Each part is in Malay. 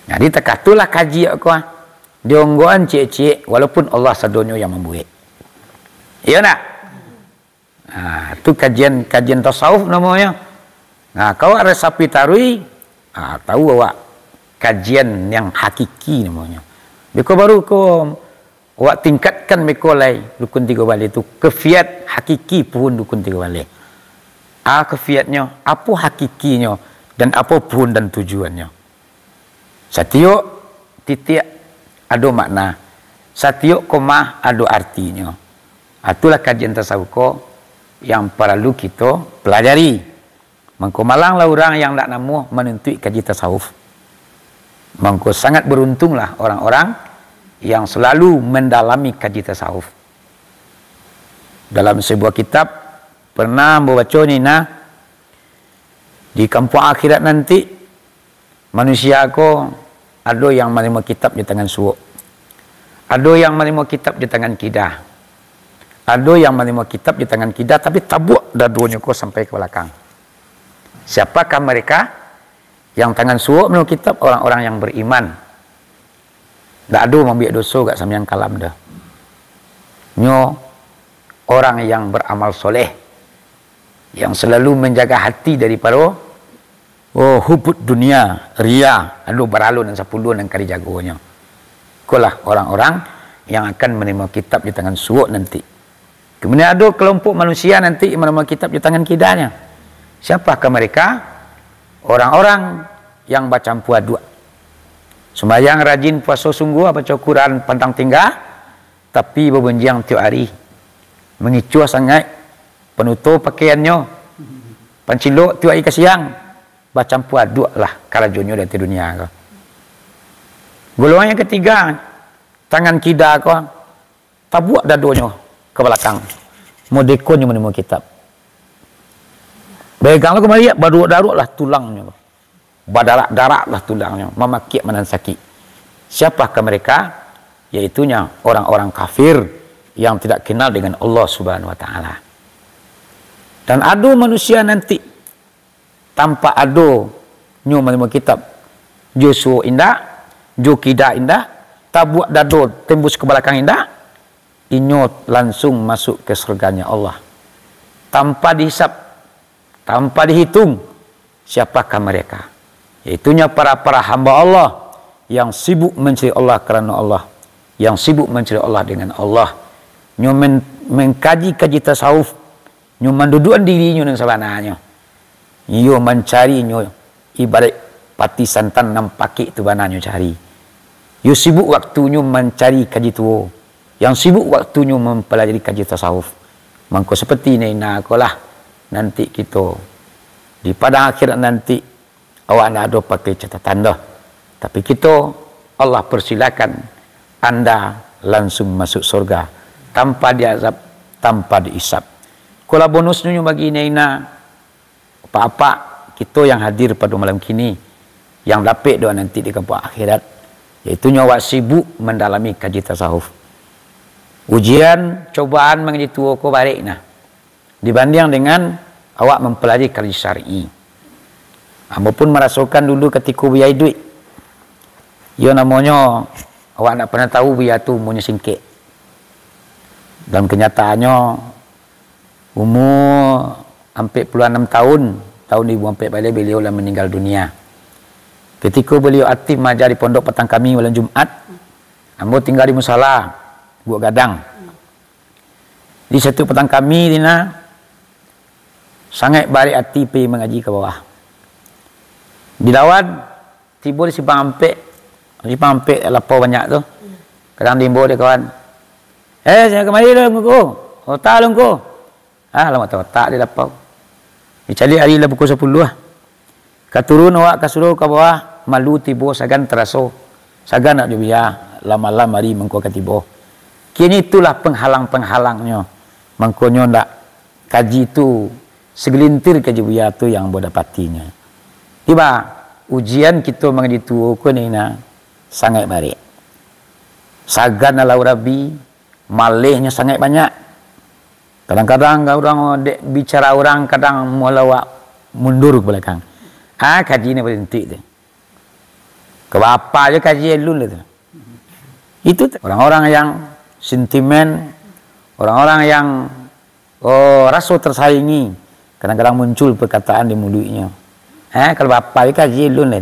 Jadi terkatulah kaji aku. Dionggoan cik-cik walaupun Allah sadonyo yang membuat. Iya nak? Nah, itu kajian tasawuf namanya. Nah, kau ada sapi tarui, tahu awak kajian yang hakiki namanya. Beko baru kau awak tingkatkan beko lai dukun 3 balik itu kefiat hakiki pohon dukun 3 balik. Kefiatnya, apa hakikinya dan apa pohon dan tujuannya. Setiap titik ada makna. Setiap koma ada artinya. Itulah kajian tasawuf yang perlu kita pelajari. Mangko malanglah orang yang tak namu menentui kaji tasawuf. Mangko sangat beruntunglah orang-orang yang selalu mendalami kaji tasawuf. Dalam sebuah kitab pernah membaca Nina di kampung akhirat nanti manusia ada yang menerima kitab di tangan suuk, ada yang menerima kitab di tangan kidah, ada yang menerima kitab di tangan kidah tapi tabuk dua-duanya sampai ke belakang. Siapakah mereka? Yang tangan suuk menerima kitab orang-orang yang beriman. Tak ada membiak dosa kat sambiang kalam dah. Nyo orang yang beramal soleh, yang selalu menjaga hati daripada hubut dunia, ria, adu baralun dan sapuluan dan kari jagonya. Itulah orang-orang yang akan menerima kitab di tangan suuk nanti. Kemudian ada kelompok manusia nanti menerima kitab di tangan kidanya. Siapakah mereka? Orang-orang yang baca puasa, sembahyang rajin puasa sungguh, baca Quran pantang tinggal, tapi bebenjang tiap hari, mengicua sangat, penutup pakaiannya, pancilok tiap hari ke siang, baca puasa lah kalajonyo dari dunia. Golongan yang ketiga, tangan kida tabuak dadonya ke belakang, modekonnya menemukan kitab. Beganglah kembali, baru lah tulangnya, badarak-darak lah tulangnya, memakiak menan sakit. Siapakah mereka? Yaitunya orang-orang kafir yang tidak kenal dengan Allah Subhanahu Wa Taala. Dan ada manusia nanti tanpa ada nyu menerima kitab, Joshua indah, Jokida indah, tabuak dado tembus ke belakang indah, inyo langsung masuk ke surganya Allah tanpa dihisap, tanpa dihitung. Siapakah mereka? Yaitunya para hamba Allah yang sibuk mencari Allah kerana Allah, yang sibuk mencari Allah dengan Allah, nyo mengkaji tasawuf, nyo mendudukan dirinya dengan sebenarnya, nyo mencari nyo ibarat pati santan nampaki itu bananya cari. Yo sibuk waktunya mencari kaji tuo, yang sibuk waktunya mempelajari kaji tasawuf. Mangko seperti ini lah nanti kita di pada akhirat nanti awak nak ada pakai catatan dah. Tapi kita Allah persilakan anda langsung masuk surga tanpa diazab, tanpa diisap. Kalau bonusnya bagi Naina apa-apa kita yang hadir pada malam kini yang dapat doa nanti di kampung akhirat, yaitu nyawa sibuk mendalami kaji tasawuf. Ujian, cobaan mengaji tua ko balik nah. Dibanding dengan awak mempelajari kaji syar'i. Amba pun merasakan dulu ketika biaya duit. Ya namanya awak nak pernah tahu biaya tu punya singkit. Dalam kenyataannya umur hampir puluhan 6 tahun, tahun 2004 balik beliau lah meninggal dunia. Ketika beliau aktif mengajar di pondok petang kami malam Jumat, amba tinggal di musala buat gadang. Di satu petang kami dina sangat balik hati pergi mengaji ke bawah. Dilawan tiba di Simpang Ampek lapau banyak tu. Kadang dimbo dia kawan. Saya kemari lah ngku. Otak lah ngku. Lama tahu otak dia lapau. Dicari hari lah pukul 10 lah. Katurun awak kasuruh ke bawah, malu tiba sagan teraso. Sagan nak jubia lama-lama hari mengko katibo. Kini itulah penghalang-penghalangnya. Mengkonyo ndak kaji itu segelintir kaji buya tu yang boleh dapatinya. Tiba ujian kita mengaji tu ko ni na sangat baik. Sagan ala rabi malihnya sangat banyak. Kadang-kadang orang bicara orang kadang mulawak mundur ke belakang. Kaji ni berhenti tu. Ke bapa je kaji elun tu. Itu orang-orang yang sentimen, orang-orang yang rasa tersaingi, kadang-kadang muncul perkataan di mulutnya. Kalau bapa je kaji elun lah.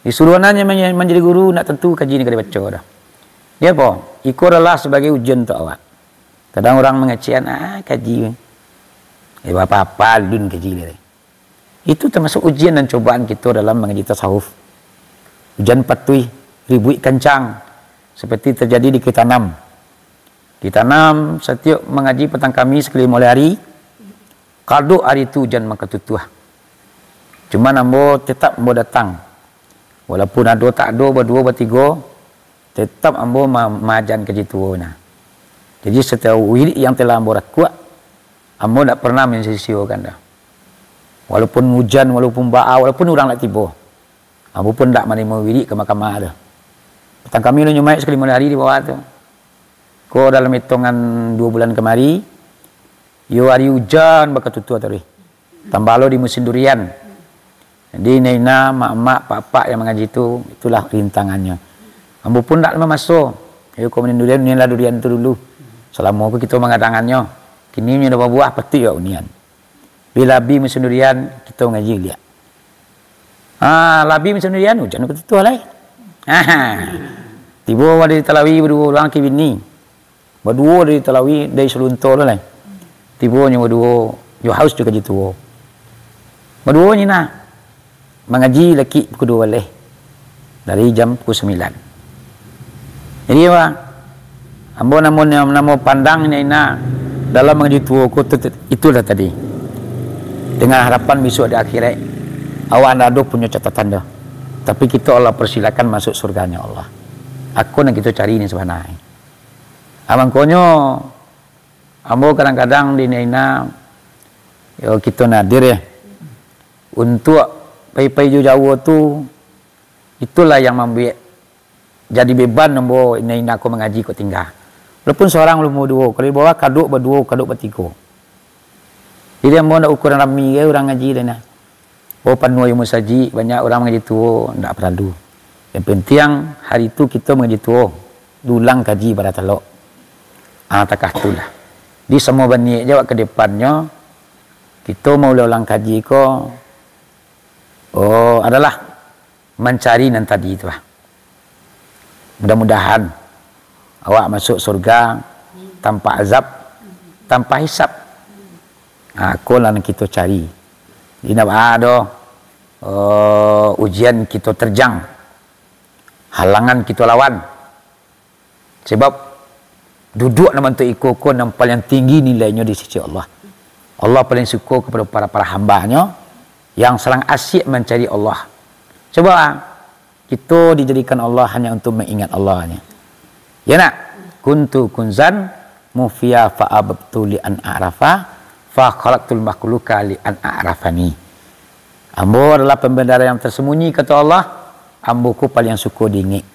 Disuruh anaknya menjadi guru, nak tentu kaji ni kena baca dah. Dia apa? Ikut adalah sebagai ujian untuk awak. Kadang orang mengecek, kaji. Bapa-bapa elun kaji dia. Itu termasuk ujian dan cobaan kita dalam mengaji tasawuf. Hujan patui, ribuit kencang, seperti terjadi di kita 6. Kita 6 setiap mengaji petang Khamis sekali mulai hari, kaduk hari itu hujan maka tutuah. Cuma ambo tetap ambo datang, walaupun ada tak ada, berdua bertiga, tetap ambo majan kaji tua nah. Jadi setiap wirid yang telah ambo rakuat, ambo tak pernah mensisiukan dah. Walaupun hujan, walaupun bau, walaupun orang nak tiba, ambo pun tak menerima wirid ke mahkamah dah. Petang kami lu nyumai sekali mulai hari di bawah tu. Ko dalam hitungan 2 bulan kemari, yo hari hujan bakal tutu tadi. Tambalo di musim durian. Jadi Naina, mak-mak, pak-pak yang mengaji itu, itulah rintangannya. Ambo pun tak lama masuk. Yo ko durian, unianlah durian itu dulu. Selama aku kita mengadangannya. Kini nya dah buah peti ya unian. Bila bi musim durian kita mengaji lihat. Labi musim durian hujan aku tutu lah. Tiba dari Talawi berdua orang ke bini. Berdua dari Talawi dari Seluntor lah. Tiba nya berdua yo haus juga gitu. Berdua ni nak mengaji laki pukul 2 boleh. Dari jam pukul 9. Jadi apa? Ambo namo pandang ni nak dalam mengaji tua ko itulah tadi. Dengan harapan besok di akhirat awak ada punya catatan dah. Tapi kita Allah persilakan masuk surganya Allah. Aku nak kita cari ini sebenarnya. Amangkonyo ambo kadang-kadang di Naina yo kita nadir ya. Untuk pai-pai jauh tu itulah yang membuat jadi beban ambo Naina aku mengaji kok tinggal. Walaupun seorang belum dua, kalau di bawah kaduk berdua, kaduk bertiga. Jadi ambo nak ukuran rami ke orang ngaji dah nah. Panuh yang musaji, banyak orang mengaji tua, tak perlu. Yang penting hari itu kita mengaji tua, dulang kaji pada telok. Takah itulah. Di semua banyak jawab ke depannya, kita mau ulang kaji ko, adalah mencari nan tadi itu lah. Mudah-mudahan awak masuk surga tanpa azab, tanpa hisab. Aku lah kita cari. Di ada ujian kita terjang, halangan kita lawan. Sebab duduk nama untuk ikut yang paling tinggi nilainya di sisi Allah. Allah paling suka kepada para hambanya yang serang asyik mencari Allah. Coba kita dijadikan Allah hanya untuk mengingat Allahnya. Ya nak? Kuntu kunzan mufiya fa'abtu li an a'rafa fa khalaqtul makhluqa li an a'rafani. Ambo adalah pembenar yang tersembunyi kata Allah. Ambo ku paling suka diingat.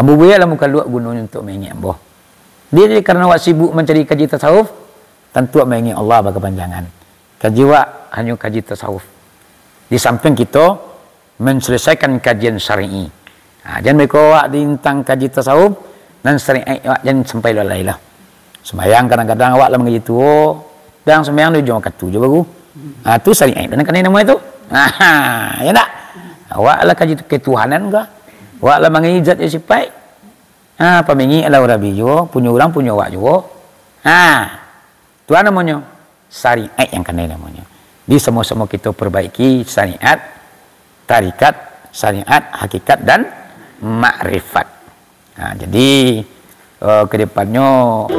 Ambo buatlah muka luak gunung untuk mengingat ambo. Dia jadi kerana awak sibuk mencari kaji tasawuf, tentu awak mengingat Allah berkepanjangan. Kaji awak hanya kaji tasawuf. Di samping kita menyelesaikan kajian syar'i. Jangan mereka awak tentang kaji tasawuf dan syar'i awak jangan sampai lalai lah. Sembayang kadang-kadang awak lah mengaji tua, dan sembahyang dia jangan katu je baru. Tu syariat dan kena nama itu. Ya tak? Awak lah kaji ketuhanan ke? Awak lah mengaji zat yang sifat. Pemengi adalah Rabi juga, punya orang punya awak juga. Tuhan namanya syariat yang kena namanya. Di semua-semua kita perbaiki syariat, tarikat, syariat, hakikat dan makrifat. Jadi ke depannya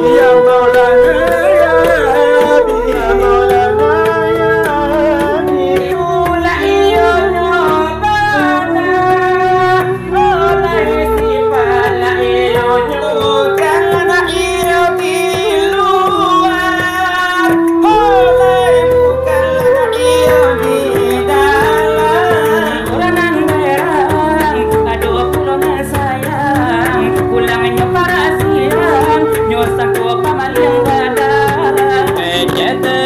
Together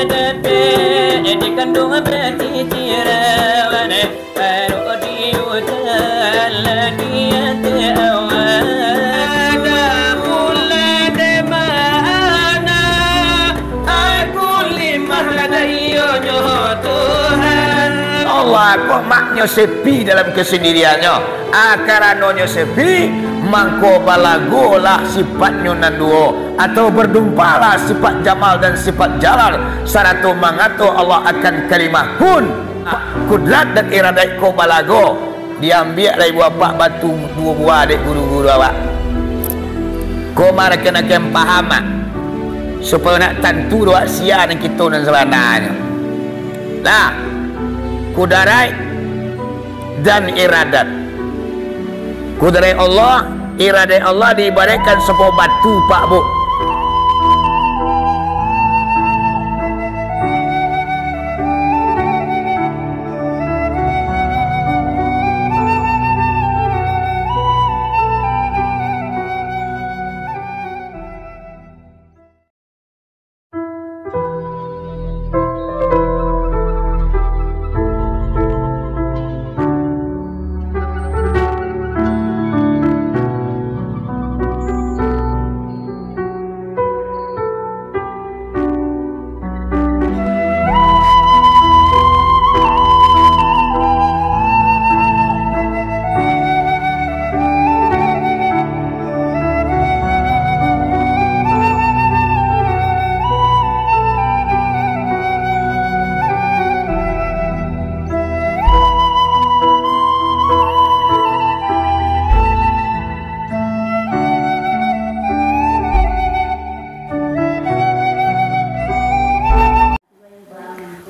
Allah kok maknya sepi dalam kesendiriannya. Akaranonyo sepi, mangko balagolah sifatnya nanduo, atau berdumpalah sifat jamal dan sifat jalal. Saratu mangato Allah akan kalimah kun. Kudrat dan iradat ko balago diambil dari bapak batu dua buah adik guru-guru awak. Ko mara kena paham supaya nak tentu doa sia dan kita dan sebenarnya. Nah, kudarai dan iradat. Kudarai Allah, iradat Allah diibaratkan sebuah batu pak bu.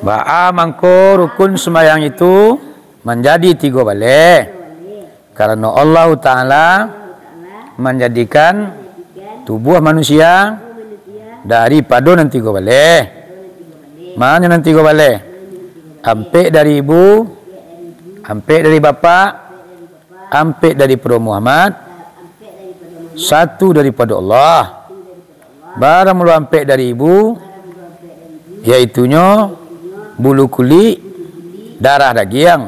Ba'a mangko rukun sembahyang itu menjadi 3 balik. Karena Allah Ta'ala menjadikan tubuh manusia daripada nanti 3 balik. Mana nanti 3 balik? Ampek dari ibu, ampek dari bapa, ampek dari Pro Muhammad, satu daripada Allah. Barang mulu ampek dari ibu, yaitunya bulu kulit, darah daging.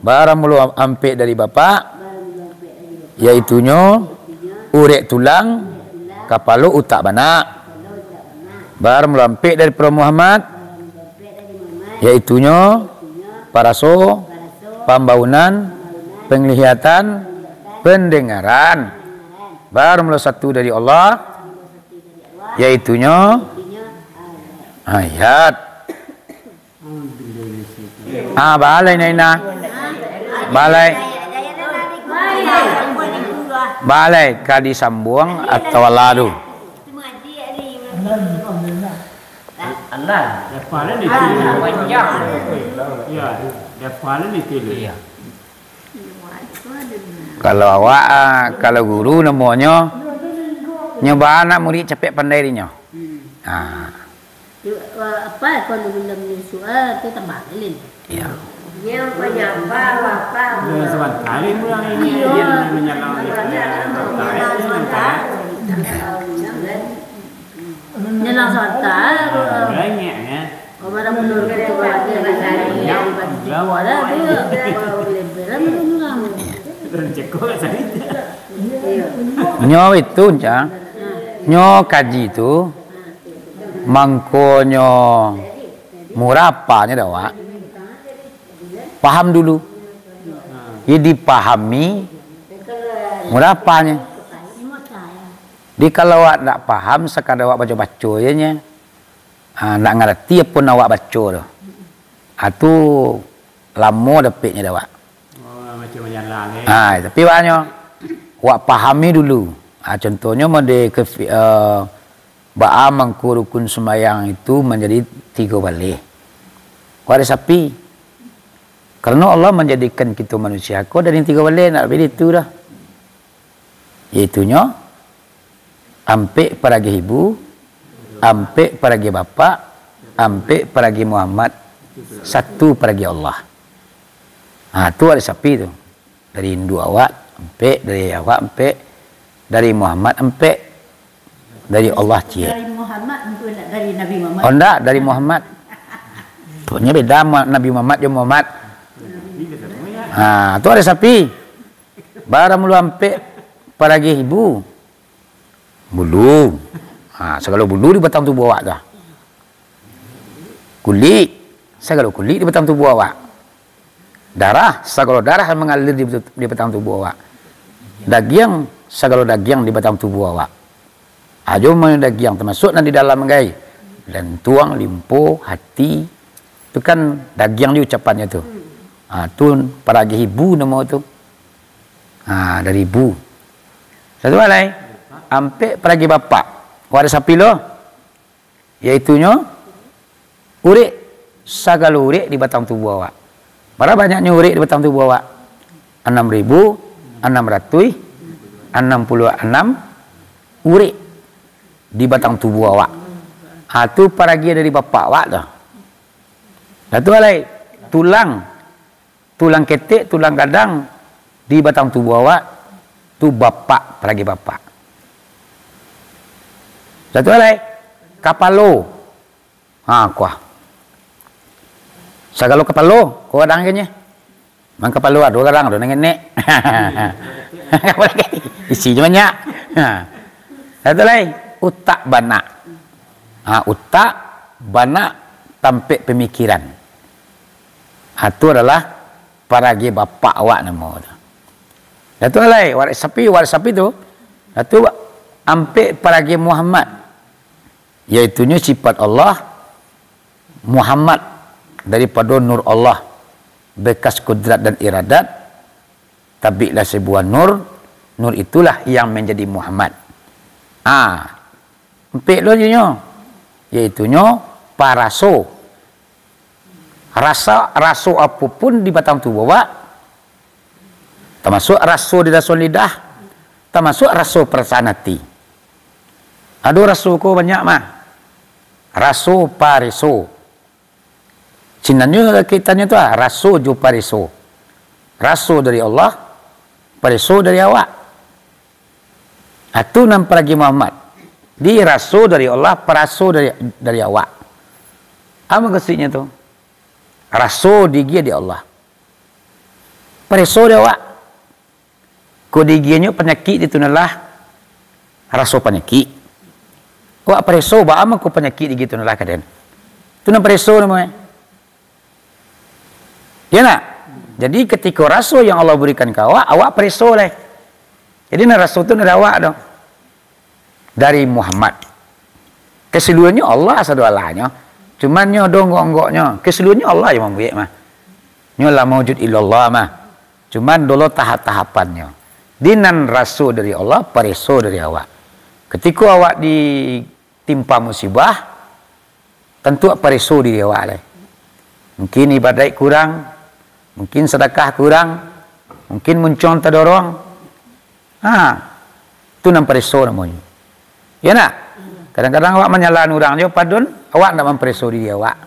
Barang mulu ampek dari bapa, yaitunya urek tulang, kepala utak banak. Barang mulu ampek dari Pro Muhammad, yaitunya paraso, pembaunan, penglihatan, pendengaran. Barang mulu satu dari Allah, yaitunya ayat. Balai naina. Balai kadi sambung atau lalu. Allah. Depan ni tu. Ya, depan ni tu. Kalau awak, kalau guru namanya nyoba anak murid cepet pandai dia. Apa kalau belum soal tu tambah lagi. Ya. Yang penyambah apa? Sebentar ni pulang ini dia menyalang Nyelang sebentar. Banyak ya. Orang menurut itu berarti yang Jawa dah dia. Boleh beram menurang. Cekok saya. Nyo itu cah. Nyo kaji itu mangkonyo murapanya dah. Paham dulu. Jadi pahami murapanya. Di kalau awak tak paham sekadar awak baca-baca je nya. Nak ngerti pun awak baca tu. Itu lama dapatnya dah awak. Oh, macam menyalang ni. Tapi awaknya awak pahami dulu. Contohnya mode ke ba'a mangku rukun sembahyang itu menjadi 3 balik. Awak ada sapi. Karena Allah menjadikan kita manusia kau dari 3 balik nak lebih itu dah. Iaitunya ampek paragi ibu, ampek paragi bapa, ampek paragi Muhammad, satu paragi Allah. Tu ada sapi tu. Dari Hindu awak ampek, dari awak ampek, dari Muhammad ampek, dari Allah cia. Dari Muhammad untuk dari Nabi Muhammad. Oh enggak, dari Muhammad. Punya beda Nabi Muhammad dan Muhammad. Tu ada sapi. Barang mulu ampek paragi ibu. Bulu. Segala bulu di batang tubuh awak dah. Kulit, segala kulit di batang tubuh awak. Darah, segala darah yang mengalir di batang tubuh awak. Daging, segala daging di batang tubuh awak. Cuma daging termasuk nanti dalam gai. Dan tuang, limpo, hati, itu kan daging di ucapannya tu. Tu paragi ibu nama tu. Dari ibu. Satu hal lain, ampe paragi bapak. Waris sapi lo, yaitunya urik, segala urik di batang tubuh awak. Berapa banyaknya urik di batang tubuh awak? 6.666 urik di batang tubuh awak. Itu paragi dari bapak awak dah. Satu hal lain, tulang ketek, tulang gadang di batang tubuh awak, tu bapak, paragi bapak. Satu hal lain, kapalo. Kuah. Segala kapalo, kau kadang kayaknya. Mang kapalo ada kadang, ada nenek. Isinya banyak. Satu lain, utak bana. Utak bana tampek pemikiran. Itu adalah paragi bapak awak nama. Satu lain, waris sapi tu. Satu ampek paragi Muhammad. Iaitunya sifat Allah Muhammad daripada nur Allah bekas kudrat dan iradat tabi'lah sebuah nur itulah yang menjadi Muhammad. Empik lo nya iaitunya paraso rasa apapun di batang tubuh awak, termasuk rasa di dasar lidah, termasuk rasa perasaan hati. Ada rasa ko banyak mah. Raso pariso. Cinanya kitanya tu raso jo pariso. Raso dari Allah, pariso dari awak. Itu nampak lagi Muhammad. Di raso dari Allah, paraso dari awak. Apa maksudnya tu? Raso digia di Allah. Pariso dari awak. Ko digianya penyakit itu nalah raso penyakit. Wak preso ba ama ko penyakit gitu nalah kaden. Tu na preso namanya. Ya nak? Jadi ketika raso yang Allah berikan ke awak preso lah. Jadi na raso tu dari awak dong. Dari Muhammad. Keseluruhannya Allah asal-alanya. Cuman nyo donggok-donggoknya. Keseluruhannya Allah yang membuat mah. Nyo la maujud illallah mah. Cuman dulu tahap-tahapannya. Dinan raso dari Allah, preso dari awak. Ketika awak ditimpa musibah, tentu pariso diri awak lah. Mungkin ibadat kurang, mungkin sedekah kurang, mungkin muncul terdorong. Itu nam pariso namanya. Ya nak? Kadang-kadang awak menyalahan orang dia padun, awak nak mempariso diri awak.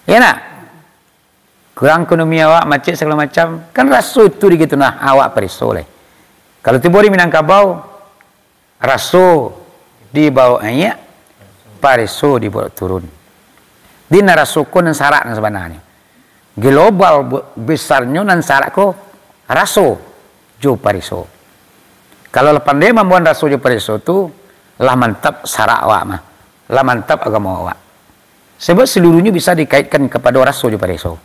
Ya nak? Kurang ekonomi awak, macet segala macam, kan raso itu begitu nah awak pariso lah. Kalau tiba di Minangkabau, raso dibawa ayat, pariso dibawa turun. Di narasoko nan sarak nan sebenarnya. Global besarnya nan sarak ko raso jo pariso. Kalau pandai membuat raso jo pariso tu lah mantap sarak awak mah, lah mantap agama awak. Sebab seluruhnya bisa dikaitkan kepada raso jo pariso.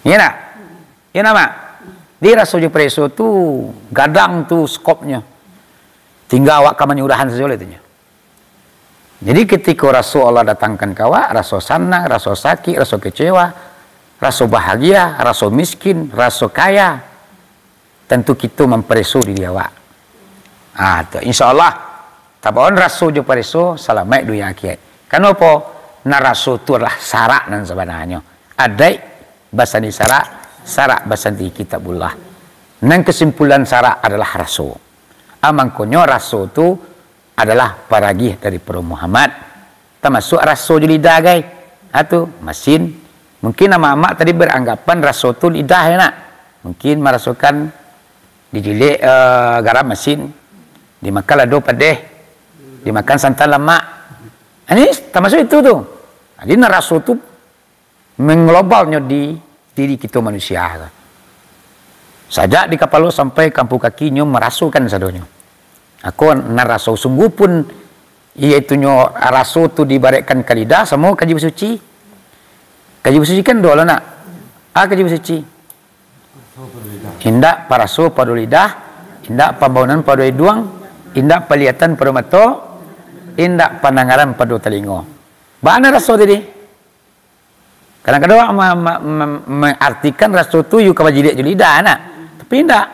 Ya nak? Ya nama? Di raso jo pariso tu gadang tu skopnya. Tinggal awak kamanyurahan saja itunya. Jadi ketika rasul Allah datangkan ke awak, rasul senang, rasul sakit, rasul kecewa, rasul bahagia, rasul miskin, rasul kaya, tentu kita memperisu diri awak. InsyaAllah tabawan rasul jo perisu selamat dunia akhirat. Kenapa? Na rasul itu adalah syarat dan sebenarnya. Adai bahasa di syarat bahasa di kitabullah. Dan kesimpulan syarat adalah rasul. Amangkonyo rasul itu adalah paragih dari Pro Muhammad, termasuk rasul di lidah guys. Atau mesin. Mungkin nama mak tadi beranggapan rasul itu lidah ya nak. Mungkin merasukan dijilik garam mesin, dimakan lado pedeh, dimakan santan lemak. Ini termasuk itu tuh. Jadi rasul itu mengglobalnya di diri kita manusia. Sajak di kapal sampai kampung kakinya merasukan sadonyo. Aku naraso sungguh pun iaitu nyo raso tu dibarekkan ke lidah semua kaji bersuci. Kaji bersuci kan dua lah nak. Kaji bersuci. Indak paraso pada lidah, indak pembaunan pada hidung, indak pelihatan pada mata, indak pandangaran pada telinga. Mana raso tadi? Kadang-kadang mengartikan raso tu you kabajilik je lidah nak. Tapi tidak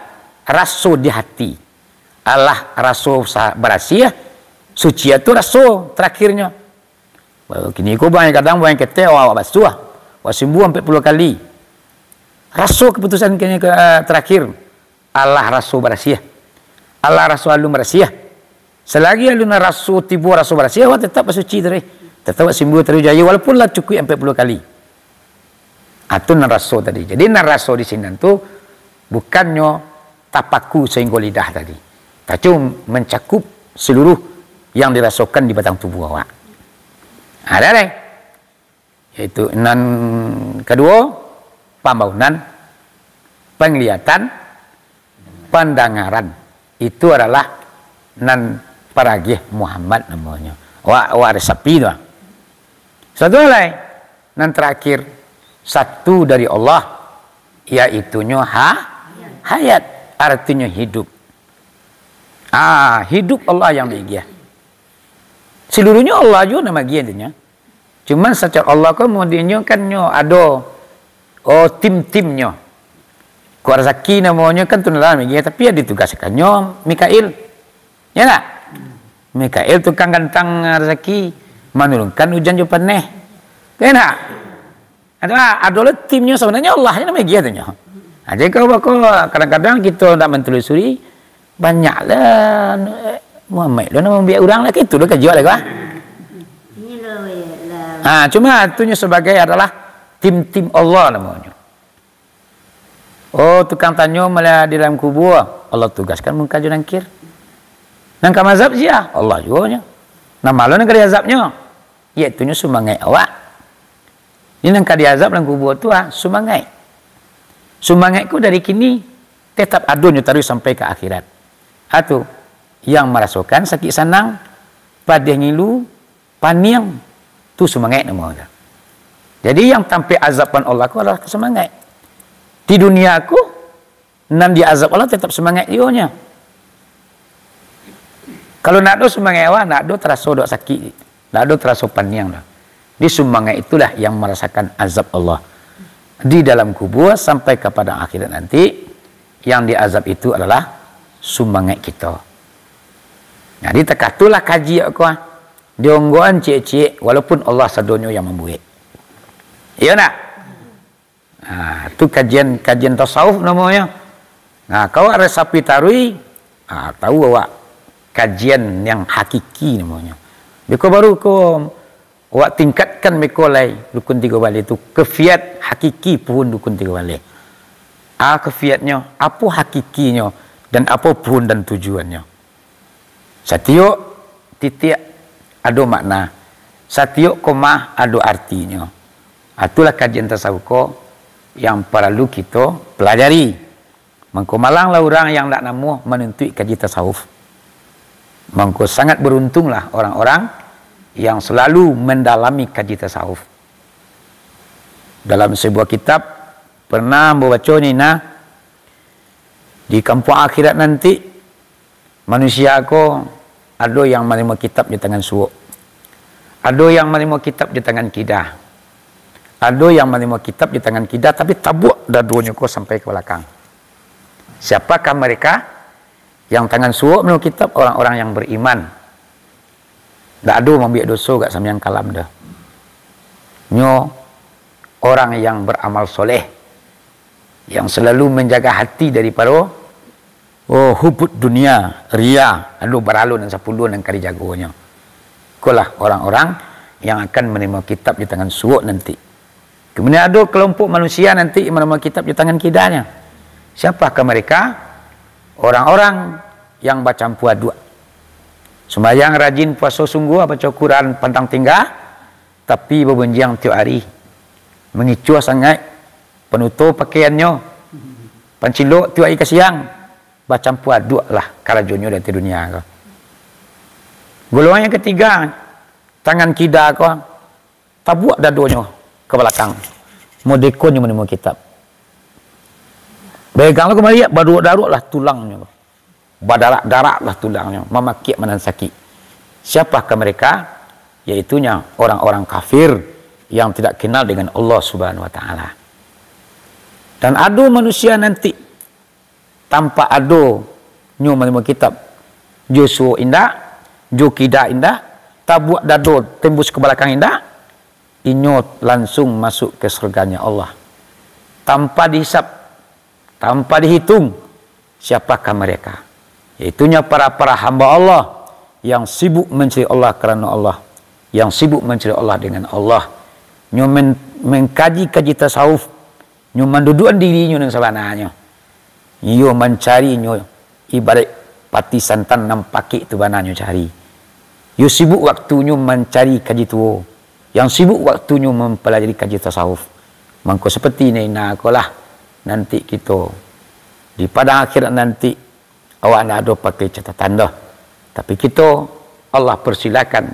raso di hati. Allah raso berasiah, suci itu raso terakhirnya. Kini aku banyak kadang banyak kata awak basuh, awak sembuh 40 kali. Raso keputusan kini terakhir. Allah raso berasiah. Allah raso alun berasiah. Selagi alun raso tibu raso berasiah, awak tetap bersuci terus. Tetap sembuh terus jaya walaupun lah cukup 40 kali. Itu naraso tadi. Jadi naraso di sini tu bukannya tapaku sehingga lidah tadi. Tapi mencakup seluruh yang dirasakan di batang tubuh awak. Ada deh. Yaitu nan kedua pembaunan, penglihatan, pandangaran. Itu adalah nan paragih Muhammad namanya. Awak resapi tu. Satu lagi nan terakhir satu dari Allah yaitunya hayat, artinya hidup. Hidup Allah yang dia. Seluruhnya Allah juga nama dia intinya. Cuman secara Allah kan kemudiannya kan ada tim-timnya. Kuarzaki namanya kan tunalan dia, tapi ada ditugaskannya Mikail. Ya tak? Mikail tukang gantang rezeki, menurunkan hujan juga paneh. Ya tak? Adalah timnya sebenarnya Allah ini namanya dia tuh. Jadi kalau kadang-kadang kita tak mentelusuri banyaklah Muhammad lo nama biar orang lah gitu lo kerja lah. Cuma itunya sebagai adalah tim-tim Allah namanya. Tukang tanya malah di dalam kubur Allah tugaskan mengkaji nangkir. Nangka mazhab dia Allah juga nya. Nama lo nangka azabnya. Iaitunya semangat awak. Ini nangka diazab dalam kubur tu semangat. Semangatku dari kini tetap adunnya terus sampai ke akhirat. Atau yang merasakan sakit sanang, padih ngilu, paniang, tu semangat namanya. Jadi yang tampil azabkan Allah ku adalah semangat. Di dunia aku, nan diazab Allah tetap semangat dia. Kalau nak do semangat awak, nak do terasa dok sakit, nak do terasa paniang dah. Di semangat itulah yang merasakan azab Allah di dalam kubur sampai kepada akhirat nanti. Yang diazab itu adalah semangat kita. Jadi terkatulah kaji aku dionggoan cik-cik walaupun Allah sadonyo yang membuat. Iya nak? Itu kajian tasawuf namanya. Kau resapi tarui, tahu awak kajian yang hakiki namanya. Biko baru kau awak tingkatkan mereka lai rukun 3 balik itu kefiat hakiki pun rukun 3 balik. Kefiatnya, apa hakikinya dan apa pun dan tujuannya. Setiap titik ada makna. Setiap koma ada artinya. Itulah kajian tasawuf yang perlu kita pelajari. Mengkomalanglah orang yang tak namuh menuntut kaji tasawuf. Mengko sangat beruntunglah orang-orang yang selalu mendalami kaji tasawuf. Dalam sebuah kitab pernah membaca ni di kampung akhirat nanti manusia aku ada yang menerima kitab di tangan suuk, ada yang menerima kitab di tangan kidah, ada yang menerima kitab di tangan kidah tapi tabuk dua-duanya kau sampai ke belakang. Siapakah mereka? Yang tangan suuk menerima kitab orang-orang yang beriman. Tak ada membiak dosa kat sambiang kalam dah. Nyo orang yang beramal soleh, yang selalu menjaga hati daripada hubut dunia, ria, lalu beralun dan sepuluh dan kari jagonya. Itulah orang-orang yang akan menerima kitab di tangan suuk nanti. Kemudian ada kelompok manusia nanti menerima kitab di tangan kidanya. Siapakah mereka? Orang-orang yang baca puasa, sembahyang rajin puasa sungguh, baca Quran pantang tinggal, tapi berbenjang tiap hari, mengicua sangat, penutup pakaiannya, pancilok tu ai kasiang bacampur aduk lah karajonyo dari dunia ko. Golongan yang ketiga, tangan kida ko tabuak dadonyo ke belakang. Modekonyo menemu kitab. Beganglah kembali baru-daruk lah tulangnya. Badarak-darak lah tulangnya. Memakiak manan sakit. Siapakah mereka? Yaitunya orang-orang kafir yang tidak kenal dengan Allah Subhanahu wa taala. Dan ado manusia nanti tanpa ado nyu menemu kitab. Josu indah, jokida indah, tabuak dado tembus ke belakang indah. Inyo langsung masuk ke surganya Allah. Tanpa dihisap, tanpa dihitung siapakah mereka. Yaitunya para hamba Allah yang sibuk mencari Allah kerana Allah, yang sibuk mencari Allah dengan Allah. Nyo mengkaji tasawuf, nyo mendudukan dirinya dengan sebenarnya. Nyo mencari nyo ibarat pati santan nampaki itu bana nyo cari. Yo sibuk waktunya mencari kaji tuo, yang sibuk waktunya mempelajari kaji tasawuf. Mangko seperti ini lah nanti kita di pada akhirat nanti awak nak ada pakai catatan dah. Tapi kita Allah persilakan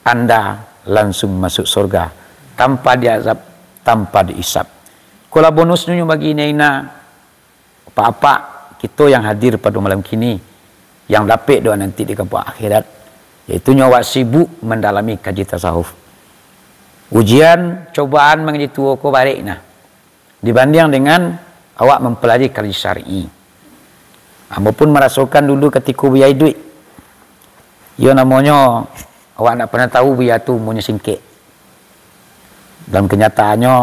anda langsung masuk surga tanpa diazab, tanpa diisap. Kalau bonusnya bagi Naina apa-apa kita yang hadir pada malam kini yang dapat doa nanti di kampung akhirat, yaitu nyawa sibuk mendalami kaji tasawuf. Ujian, cobaan mengaji tua ko barik nah. Dibanding dengan awak mempelajari kaji syar'i. Amba pun merasakan dulu ketika biaya duit. Ya namanya awak nak pernah tahu biaya tu punya singkit. Dalam kenyataannya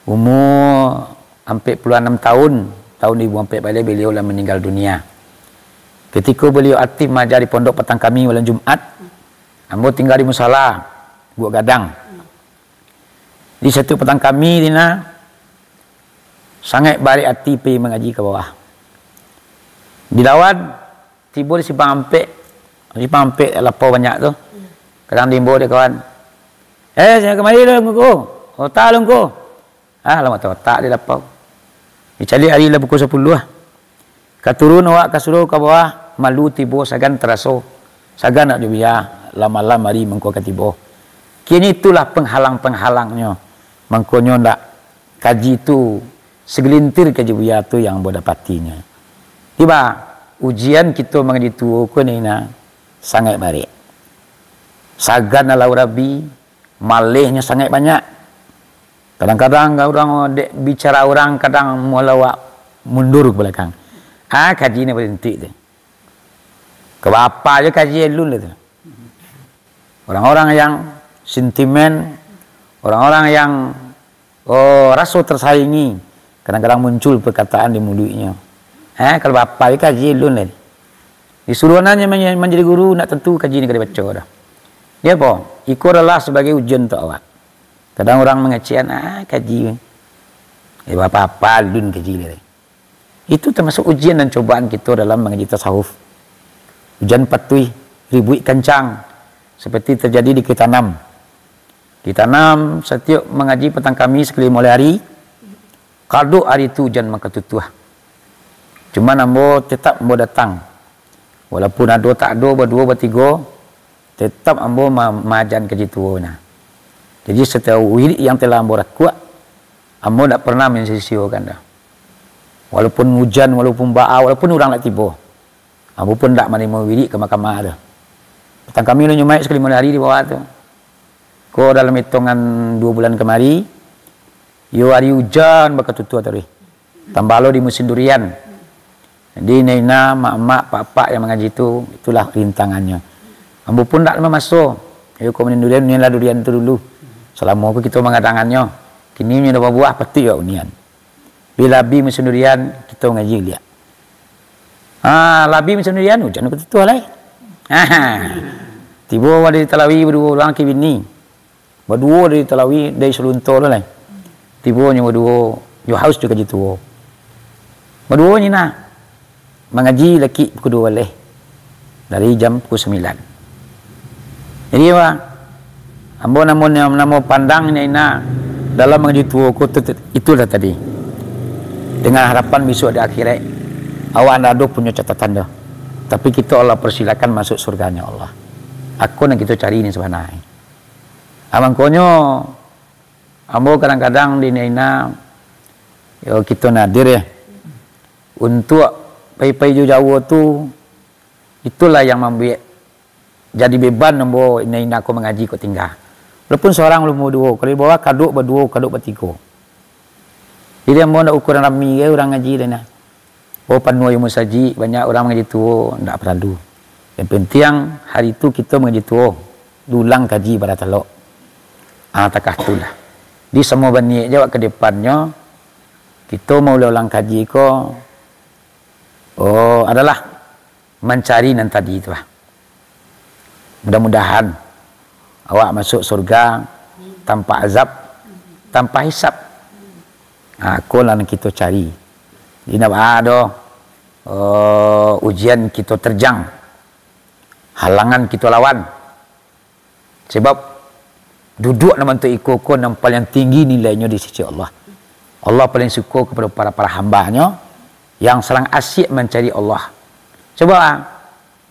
umur hampir puluhan 6 tahun, tahun 2004 beliau lah meninggal dunia. Ketika beliau aktif mengajar di pondok petang kami malam Jumat, amba tinggal di musala Gua Gadang. Di satu petang kami dina sangat baik hati pergi mengaji ke bawah. Di lawan tiba di simpang ampek lapau banyak tu. Kadang dimbo dia kawan. Saya kemari lah ngku. Otak lah ngku. Lama tu otak dia lapau. Dicari hari lah pukul 10 lah. Katurun awak kasuruh ke bawah malu tiba sagan teraso. Sagan nak dia lama-lama hari mengko katibo. Kini itulah penghalang-penghalangnya. Mangkonyo ndak kaji itu segelintir kaji buya tu yang boleh dapatinya. Tiba ujian kita mengaji tu ko ni na sangat baik. Sagan ala rabi malihnya sangat banyak. Kadang-kadang orang bicara orang kadang mulawak mundur ke belakang. Kaji ni berhenti tu. Ke apa aja kaji elul tu. Orang-orang yang sentimen, orang-orang yang rasa tersaingi, kadang-kadang muncul perkataan di mulutnya. Kalau bapa dia kaji lun ni. Disuruhannya menjadi guru nak tentu kaji ni kena baca dah. Dia apa? Ikut adalah sebagai ujian untuk awak. Kadang orang mengecian, kaji. Bapa lun kaji ni. Itu termasuk ujian dan cobaan kita dalam mengaji tasawuf. Ujian patuh, ribuit kencang. Seperti terjadi di Kitanam. Kitanam setiap mengaji petang kami sekali mulai hari. Kalau hari itu hujan maka tutuh. Cuma ambo tetap ambo datang. Walaupun ada tak ada, berdua, bertiga. Tetap ambo majan kaji tua. Jadi setiap wirid yang telah ambo rakuat, ambo tak pernah mensisiukan dah. Walaupun hujan, walaupun ba'au, walaupun orang nak tiba. Ambo pun tak menerima wirid ke mahkamah dah. Petang kami lu nyumai sekali mulai hari di bawah tu. Ko dalam hitungan 2 bulan kemari, yo hari hujan bakal tutu tadi. Tambah lo di musim durian. Jadi Naina, mak-mak, pak-pak yang mengaji itu, itulah rintangannya. Ambo pun tak lama masuk. Yo ko menin durian, unian lah durian itu dulu. Selama aku kita mengadangannya. Kini nya dapat buah peti ya unian. Bila bi musim durian kita ngaji lihat. Labi musim durian hujan aku tutu lah. Tiba dari Talawi berdua orang ke bini. Berdua dari Talawi dari Seluntor lah. Tiba nya berdua yo haus juga gitu. Berdua ni nah mengaji laki pukul 2 boleh. Dari jam pukul 9. Jadi apa? Ambo namo pandangnya ina dalam mengaji tua ko itulah tadi. dengan harapan besok di akhirat awak ada punya catatan dah. Tapi kita Allah persilakan masuk surganya Allah. Aku yang kita cari ini sebenarnya. Amangkonyo ambo kadang-kadang di Nina kita nadir ya. Untuk pai-pai jauh tu itulah yang membuat jadi beban ambo Nina aku mengaji kau tinggal. Walaupun seorang belum dua, kalau bawa kaduk berdua, kaduk bertiga. Jadi ambo nak ukuran rami ke orang ngaji dah nah. Oh panua yang musaji banyak orang mengaji tua, tak perlu. Yang penting hari itu kita mengaji tua, dulang kaji pada telok. Takah itulah. Di semua bani jawab ke depannya, kita mau ulang kaji ko, adalah mencari nan tadi itu lah. Mudah-mudahan awak masuk surga tanpa azab, tanpa hisab. Aku lah yang kita cari. Di ada ujian kita terjang, halangan kita lawan. Sebab duduk nama untuk ikut yang paling tinggi nilainya di sisi Allah. Allah paling suka kepada para hambanya yang serang asyik mencari Allah. Coba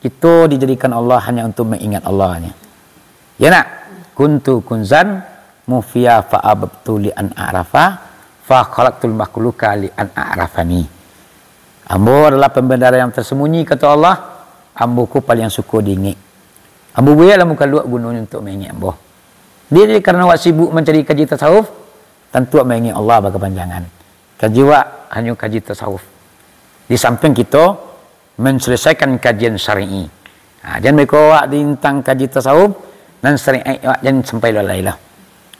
kita dijadikan Allah hanya untuk mengingat Allahnya. Ya nak, kuntu kunzan mufiya fa'abtu li an a'rafa fa khalaqtul makhluqa li an a'rafani. Ambo adalah pembenar yang tersembunyi kata Allah. Ambo ku paling suka diingat. Ambo buatlah muka luak gunung untuk mengingat ambo. Dia kerana awak sibuk mencari kaji tasawuf, tentu awak mengingat Allah berkepanjangan. Kaji awak hanya kaji tasawuf. Di samping kita menyelesaikan kajian syar'i. Jangan mereka awak tentang kaji tasawuf dan syar'i awak jangan sampai lalailah.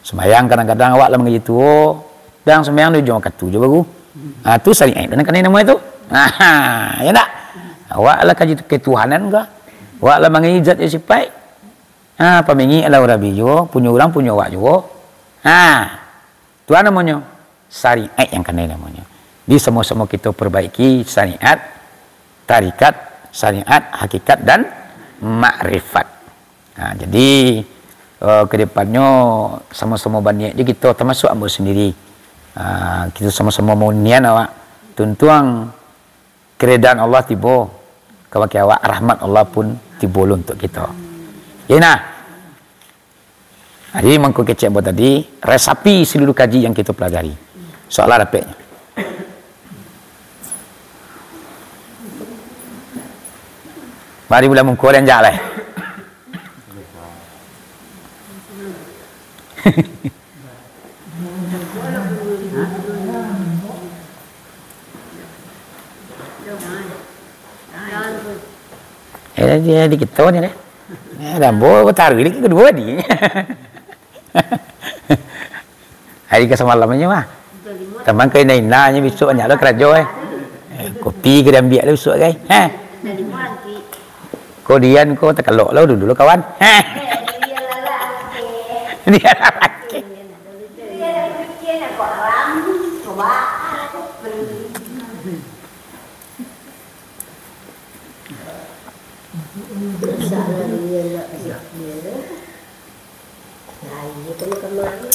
Sembayang kadang-kadang awak lah mengaji tua. Dan sembahyang dia jangan katu je baru. Tu syariat dan kan nama itu. Ya tak? Awak lah kaji ketuhanan ke? Awak lah mengenai zat yang sifat. Pemengi adalah orang bijo, punya orang punya awak juga. Tu namanya syariat yang kan namanya. Di semua-semua kita perbaiki syariat, tarikat, syariat, hakikat dan makrifat. Jadi kedepannya sama-sama banyak je kita termasuk ambo sendiri. Kita sama-sama mau nian awak tuntuang keredaan Allah tiba kawaki awak rahmat Allah pun tiba untuk kita. Ya nah. Jadi mangko kecek buat tadi resapi seluruh kaji yang kita pelajari. Soalan rapeknya. Mari mula mungko dan jalan. Dia di kita ni deh. Dah bawa taruh ini kedua di. Hari ke semalamnya mah. Teman kau ini nanya besok banyak lo kerja kopi ke ambil lo besok guys. Kau dian kau tak kelok lo dulu kawan. Dia lelaki. Salah dia nak dia. Nah, ini perlu kembali.